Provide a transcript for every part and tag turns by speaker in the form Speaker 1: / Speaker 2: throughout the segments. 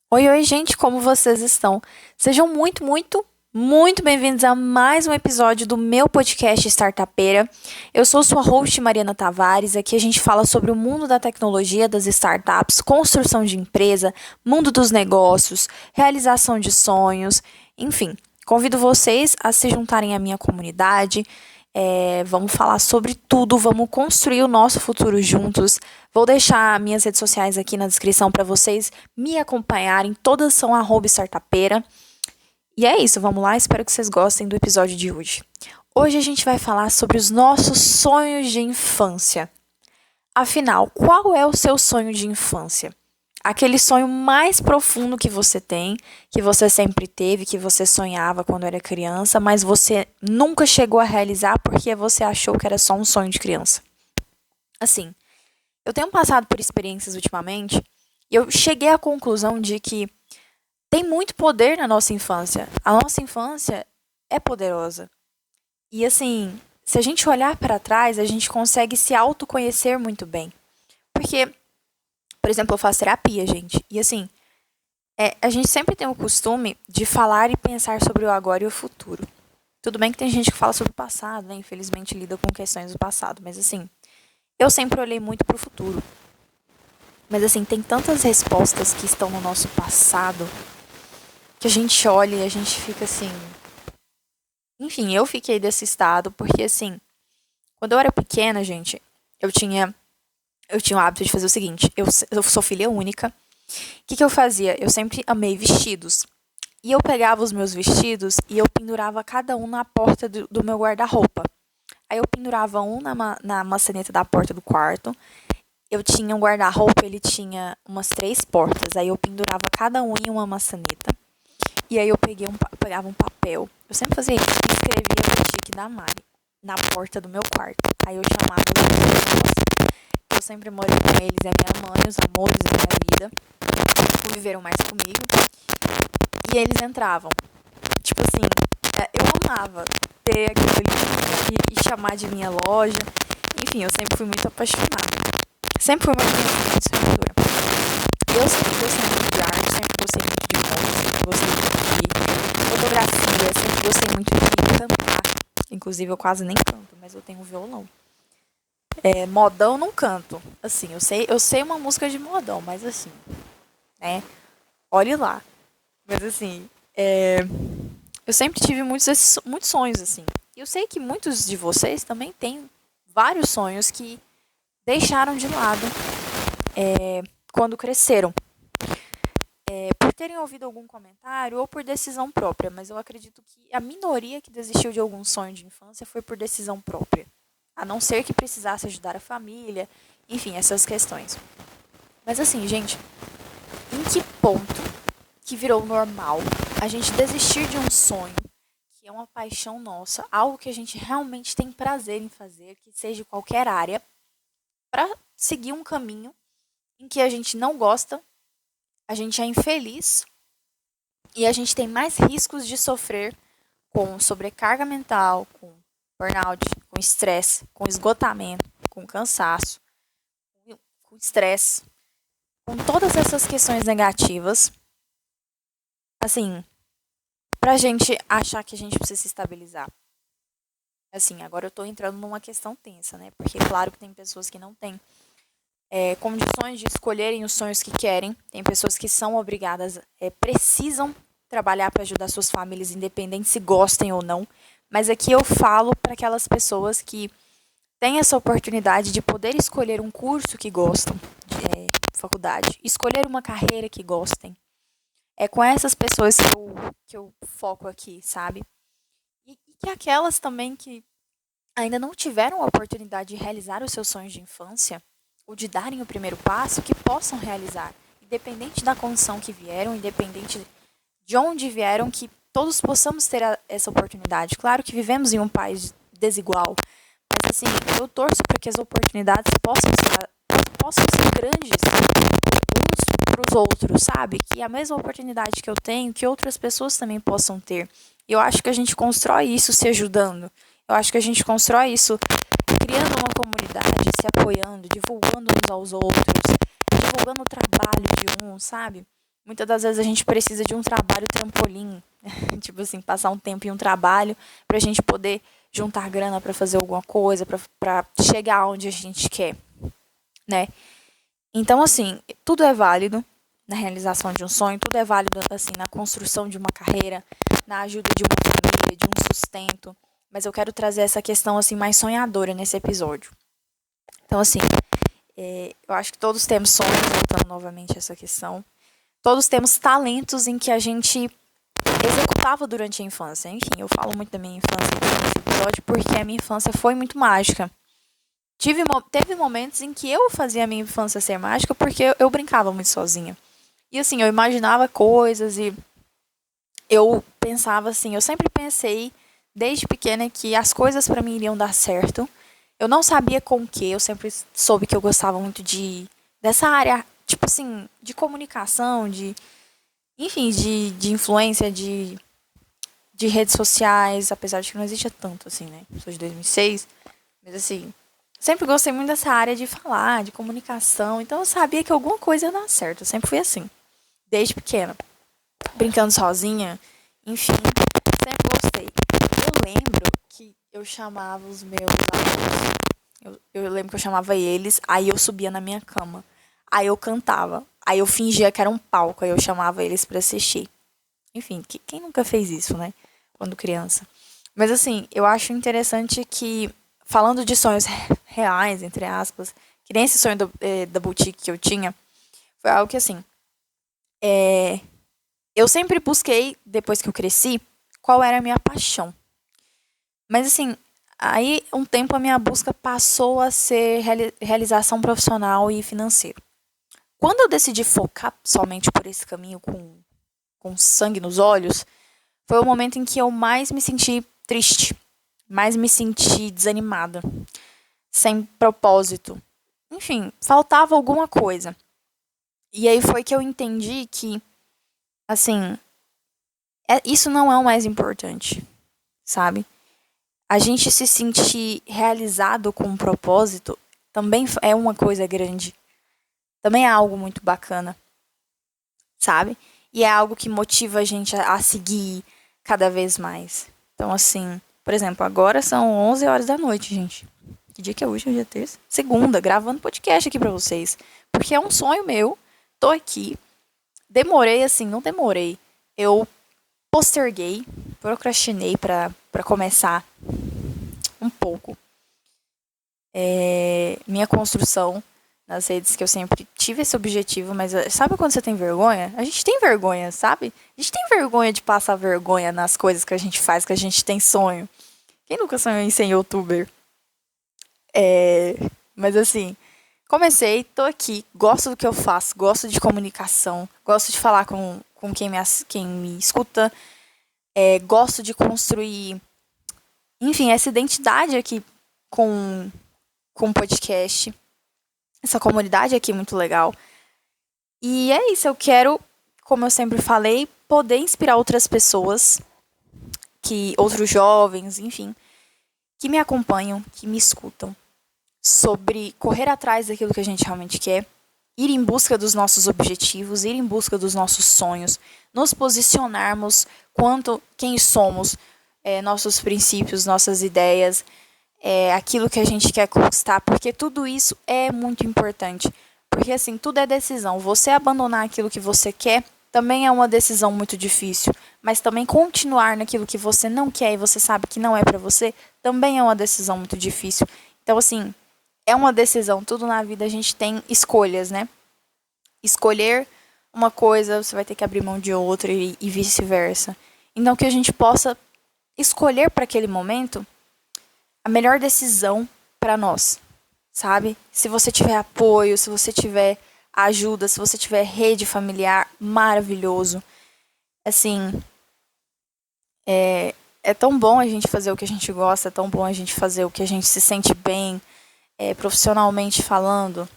Speaker 1: Oi, oi, gente, como vocês estão? Sejam muito, muito, muito bem-vindos a mais um episódio do meu podcast Startupeira. Eu sou sua host, Mariana Tavares. Aqui a gente fala sobre o mundo da tecnologia, das startups, construção de empresa, mundo dos negócios, realização de sonhos, enfim. Convido vocês a se juntarem à minha comunidade. Vamos falar sobre tudo, vamos construir o nosso futuro juntos. Vou deixar minhas redes sociais aqui na descrição para vocês me acompanharem. Todas são @startupeira. E é isso, vamos lá. Espero que vocês gostem do episódio de hoje. Hoje a gente vai falar sobre os nossos sonhos de infância. Afinal, qual é o seu sonho de infância? Aquele sonho mais profundo que você tem, que você sempre teve, que você sonhava quando era criança, mas você nunca chegou a realizar porque você achou que era só um sonho de criança. Assim, eu tenho passado por experiências ultimamente e eu cheguei à conclusão de que tem muito poder na nossa infância. A nossa infância é poderosa. E assim, se a gente olhar para trás, a gente consegue se autoconhecer muito bem. Porque, por exemplo, eu faço terapia, gente. E assim, a gente sempre tem o costume de falar e pensar sobre o agora e o futuro. Tudo bem que tem gente que fala sobre o passado, né? Infelizmente lida com questões do passado. Mas assim, eu sempre olhei muito para o futuro. Mas assim, tem tantas respostas que estão no nosso passado que a gente olha e a gente fica assim. Enfim, eu fiquei desse estado porque assim, quando eu era pequena, gente, eu tinha eu tinha o hábito de fazer o seguinte, eu sou filha única. O que eu fazia? Eu sempre amei vestidos. E eu pegava os meus vestidos e eu pendurava cada um na porta do meu guarda-roupa. Aí eu pendurava um na maçaneta da porta do quarto. Eu tinha um guarda-roupa, ele tinha umas 3 portas. Aí eu pendurava cada um em uma maçaneta. E aí eu pegava um papel. Eu sempre fazia isso. E escrevia Boutique da Mari na porta do meu quarto. Aí eu chamava os amigos. Eu sempre morei com eles, é minha mãe, os amores da minha vida. Conviveram mais comigo. E eles entravam. Tipo assim, eu amava ter aquilo ali e chamar de minha loja. Enfim, eu sempre fui muito apaixonada. Sempre fui uma criança muito sonhadora. Eu sempre gostei muito de arte, sempre gostei muito de moda, sempre gostei muito de fotografia, sempre gostei muito de cantar. Inclusive, eu quase nem canto, mas eu tenho um violão. Modão não canto. Assim, eu sei uma música de modão, mas assim, né? Olhe lá. Mas assim, eu sempre tive muitos sonhos, assim. E eu sei que muitos de vocês também têm vários sonhos que deixaram de lado quando cresceram. Por terem ouvido algum comentário ou por decisão própria, mas eu acredito que a minoria que desistiu de algum sonho de infância foi por decisão própria. A não ser que precisasse ajudar a família, enfim, essas questões. Mas assim, gente, em que ponto que virou normal a gente desistir de um sonho, que é uma paixão nossa, algo que a gente realmente tem prazer em fazer, que seja qualquer área, para seguir um caminho em que a gente não gosta, a gente é infeliz e a gente tem mais riscos de sofrer com sobrecarga mental, com burnout, com estresse, com esgotamento, com cansaço, com estresse, com todas essas questões negativas, assim, pra gente achar que a gente precisa se estabilizar. Assim, agora eu tô entrando numa questão tensa, né? Porque claro que tem pessoas que não têm condições de escolherem os sonhos que querem. Tem pessoas que são obrigadas, precisam trabalhar para ajudar suas famílias, independente se gostem ou não. Mas aqui eu falo para aquelas pessoas que têm essa oportunidade de poder escolher um curso que gostam, de faculdade, escolher uma carreira que gostem. É com essas pessoas que eu foco aqui, sabe? E que aquelas também que ainda não tiveram a oportunidade de realizar os seus sonhos de infância, ou de darem o primeiro passo, que possam realizar. Independente da condição que vieram, independente de onde vieram, que todos possamos ter essa oportunidade. Claro que vivemos em um país desigual, mas assim, eu torço para que as oportunidades possam ser grandes uns para os outros, sabe? Que a mesma oportunidade que eu tenho, que outras pessoas também possam ter. E eu acho que a gente constrói isso se ajudando. Eu acho que a gente constrói isso criando uma comunidade, se apoiando, divulgando uns aos outros, divulgando o trabalho de um, sabe? Muitas das vezes a gente precisa de um trabalho trampolim, tipo assim, passar um tempo em um trabalho pra gente poder juntar grana pra fazer alguma coisa, pra chegar onde a gente quer, né? Então, assim, tudo é válido na realização de um sonho, tudo é válido, assim, na construção de uma carreira, na ajuda de uma família, de um sustento. Mas eu quero trazer essa questão, assim, mais sonhadora nesse episódio. Então, assim, eu acho que todos temos sonhos, voltando novamente a essa questão. Todos temos talentos em que a gente executava durante a infância. Enfim, eu falo muito da minha infância nesse episódio porque a minha infância foi muito mágica. Teve momentos em que eu fazia a minha infância ser mágica porque eu brincava muito sozinha. E assim, eu imaginava coisas e eu pensava assim, eu sempre pensei desde pequena que as coisas pra mim iriam dar certo. Eu não sabia com o que, eu sempre soube que eu gostava muito dessa área, tipo assim, de comunicação, enfim, de influência, de redes sociais, apesar de que não existia tanto assim, né? Eu sou de 2006, mas assim, sempre gostei muito dessa área de falar, de comunicação, então eu sabia que alguma coisa ia dar certo, eu sempre fui assim, desde pequena, brincando sozinha, enfim, sempre gostei. Eu lembro que eu chamava os meus amigos, eu lembro que eu chamava eles, aí eu subia na minha cama, aí eu cantava, aí eu fingia que era um palco, aí eu chamava eles pra assistir. Enfim, quem nunca fez isso, né? Quando criança. Mas assim, eu acho interessante que, falando de sonhos reais, entre aspas, que nem esse sonho da boutique que eu tinha, foi algo que assim, eu sempre busquei, depois que eu cresci, qual era a minha paixão. Mas assim, aí um tempo a minha busca passou a ser realização profissional e financeira. Quando eu decidi focar somente por esse caminho com sangue nos olhos, foi o momento em que eu mais me senti triste, mais me senti desanimada, sem propósito. Enfim, faltava alguma coisa. E aí foi que eu entendi que, assim, isso não é o mais importante, sabe? A gente se sentir realizado com um propósito também é uma coisa grande. Também é algo muito bacana, sabe? E é algo que motiva a gente a seguir cada vez mais. Então, assim, por exemplo, agora são 11 horas da noite, gente. Que dia que é hoje? Hoje é terça? Segunda, gravando podcast aqui pra vocês. Porque é um sonho meu. Tô aqui. Demorei, assim, não demorei. Eu posterguei, procrastinei pra começar um pouco minha construção nas redes, que eu sempre tive esse objetivo, mas sabe quando você tem vergonha? A gente tem vergonha, sabe? A gente tem vergonha de passar vergonha nas coisas que a gente faz, que a gente tem sonho. Quem nunca sonhou em ser youtuber? Mas assim, comecei, tô aqui, gosto do que eu faço, gosto de comunicação, gosto de falar com quem me escuta, gosto de construir, enfim, essa identidade aqui com o podcast. Essa comunidade aqui é muito legal. E é isso, eu quero, como eu sempre falei, poder inspirar outras pessoas, outros jovens, enfim, que me acompanham, que me escutam, sobre correr atrás daquilo que a gente realmente quer, ir em busca dos nossos objetivos, ir em busca dos nossos sonhos, nos posicionarmos quanto quem somos, nossos princípios, nossas ideias, aquilo que a gente quer conquistar, porque tudo isso é muito importante. Porque assim, tudo é decisão. Você abandonar aquilo que você quer também é uma decisão muito difícil, mas também continuar naquilo que você não quer e você sabe que não é pra você, também é uma decisão muito difícil. Então assim, é uma decisão, tudo na vida a gente tem escolhas, né? Escolher uma coisa, você vai ter que abrir mão de outra e vice-versa. Então que a gente possa escolher para aquele momento a melhor decisão para nós, sabe? Se você tiver apoio, se você tiver ajuda, se você tiver rede familiar, maravilhoso. Assim, é tão bom a gente fazer o que a gente gosta, é tão bom a gente fazer o que a gente se sente bem, profissionalmente falando.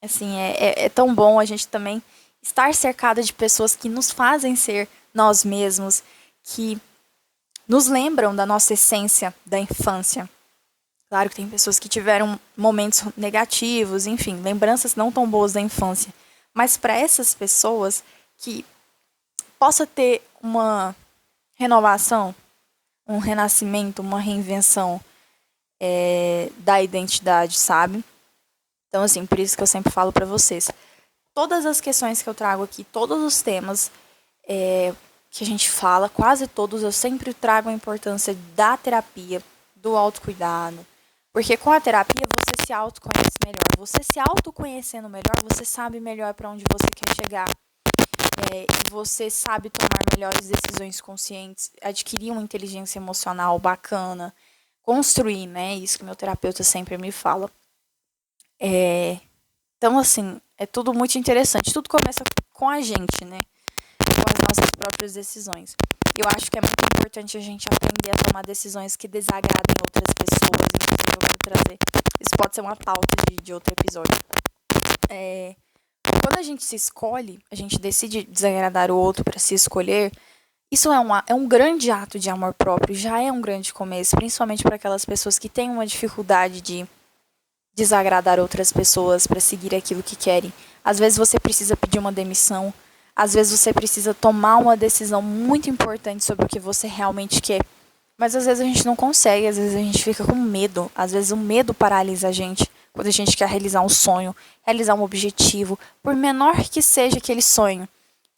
Speaker 1: Assim, é tão bom a gente também estar cercada de pessoas que nos fazem ser nós mesmos, que nos lembram da nossa essência da infância. Claro que tem pessoas que tiveram momentos negativos, enfim, lembranças não tão boas da infância. Mas para essas pessoas, que possa ter uma renovação, um renascimento, uma reinvenção da identidade, sabe? Então, assim, por isso que eu sempre falo pra vocês. Todas as questões que eu trago aqui, todos os temas que a gente fala, quase todos, eu sempre trago a importância da terapia, do autocuidado. Porque com a terapia você se autoconhece melhor. Você se autoconhecendo melhor, você sabe melhor para onde você quer chegar. E você sabe tomar melhores decisões conscientes, adquirir uma inteligência emocional bacana, construir, né? Isso que meu terapeuta sempre me fala. Então, assim, é tudo muito interessante. Tudo começa com a gente, né? Com as nossas próprias decisões. Eu acho que é muito importante a gente aprender a tomar decisões que desagradem outras pessoas. Inclusive, eu quero trazer. Isso pode ser uma pauta de outro episódio. Quando a gente se escolhe, a gente decide desagradar o outro para se escolher, isso é um grande ato de amor próprio, já é um grande começo, principalmente para aquelas pessoas que têm uma dificuldade de desagradar outras pessoas para seguir aquilo que querem. Às vezes você precisa pedir uma demissão, às vezes você precisa tomar uma decisão muito importante sobre o que você realmente quer. Mas às vezes a gente não consegue, às vezes a gente fica com medo, às vezes o medo paralisa a gente quando a gente quer realizar um sonho, realizar um objetivo, por menor que seja aquele sonho.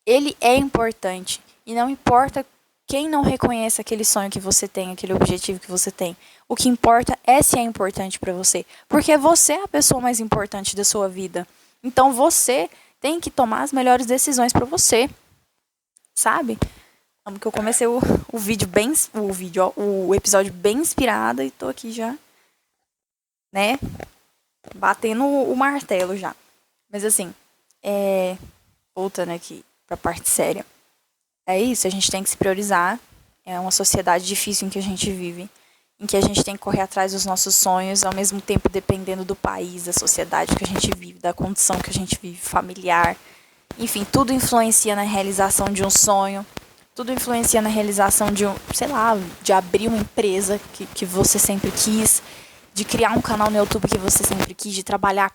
Speaker 1: Ele é importante e não importa quem não reconhece aquele sonho que você tem, aquele objetivo que você tem. O que importa é se é importante para você, porque você é a pessoa mais importante da sua vida. Então você tem que tomar as melhores decisões para você, sabe? Que eu comecei o episódio bem inspirada e tô aqui já, né, batendo o martelo já. Mas assim, voltando aqui pra parte séria. É isso, a gente tem que se priorizar. É uma sociedade difícil em que a gente vive, em que a gente tem que correr atrás dos nossos sonhos, ao mesmo tempo dependendo do país, da sociedade que a gente vive, da condição que a gente vive, familiar. Enfim, tudo influencia na realização de um sonho. Tudo influencia na realização de de abrir uma empresa que você sempre quis, de criar um canal no YouTube que você sempre quis, de trabalhar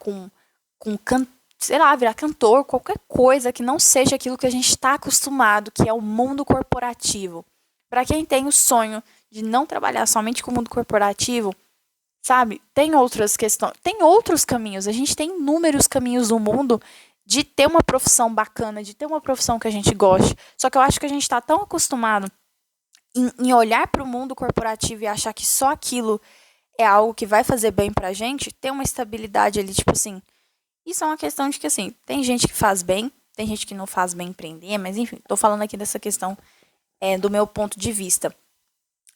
Speaker 1: virar cantor, qualquer coisa que não seja aquilo que a gente está acostumado, que é o mundo corporativo. Para quem tem o sonho de não trabalhar somente com o mundo corporativo, sabe, tem outras questões, tem outros caminhos. A gente tem inúmeros caminhos no mundo de ter uma profissão bacana, de ter uma profissão que a gente goste. Só que eu acho que a gente está tão acostumado em olhar para o mundo corporativo e achar que só aquilo é algo que vai fazer bem pra gente, ter uma estabilidade ali, tipo assim. Isso é uma questão de que, assim, tem gente que faz bem, tem gente que não faz bem empreender, mas enfim, tô falando aqui dessa questão do meu ponto de vista.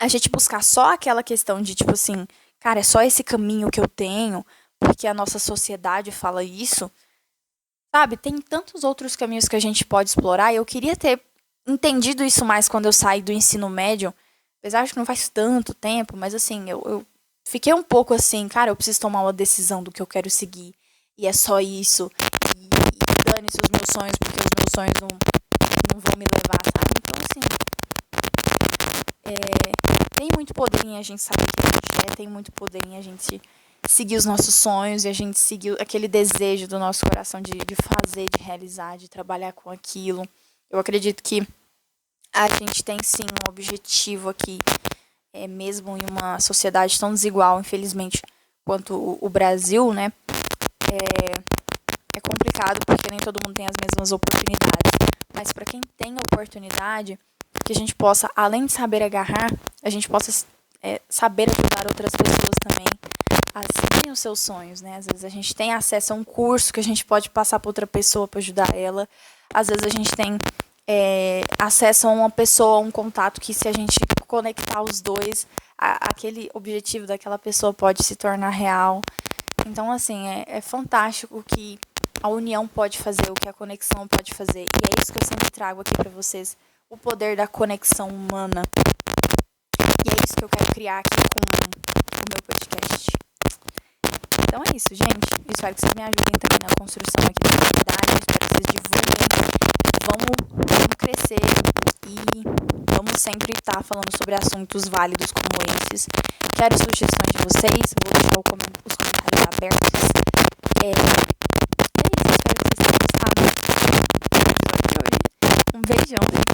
Speaker 1: A gente buscar só aquela questão de, tipo assim, cara, é só esse caminho que eu tenho, porque a nossa sociedade fala isso. Sabe, tem tantos outros caminhos que a gente pode explorar e eu queria ter entendido isso mais quando eu saí do ensino médio, apesar de que não faz tanto tempo, mas assim, eu fiquei um pouco assim, cara, eu preciso tomar uma decisão do que eu quero seguir e é só isso, e dane-se os meus sonhos, porque os meus sonhos não vão me levar, sabe? Então, assim, tem muito poder em a gente saber o que a gente é, tem muito poder em a gente seguir os nossos sonhos e a gente seguir aquele desejo do nosso coração de fazer, de realizar, de trabalhar com aquilo. Eu acredito que a gente tem sim um objetivo aqui, mesmo em uma sociedade tão desigual, infelizmente, quanto o Brasil, né? É complicado porque nem todo mundo tem as mesmas oportunidades. Mas para quem tem oportunidade, que a gente possa, além de saber agarrar, a gente possa saber ajudar outras pessoas também a seguirem os seus sonhos, né? Às vezes a gente tem acesso a um curso que a gente pode passar para outra pessoa para ajudar ela. Às vezes a gente tem acesso a uma pessoa, a um contato que, se a gente conectar os dois, aquele objetivo daquela pessoa pode se tornar real. Então, assim, é fantástico o que a união pode fazer, o que a conexão pode fazer. E é isso que eu sempre trago aqui para vocês, o poder da conexão humana. E é isso que eu quero criar aqui com o meu podcast. Então é isso, gente. Eu espero que vocês me ajudem também na construção aqui da comunidade. Eu espero que vocês divulguem. Vamos crescer e vamos sempre estar falando sobre assuntos válidos como esses. Quero sugestões de vocês. Vou deixar os comentários abertos. É isso. Espero que vocês tenham gostado do episódio de hoje. Um beijão.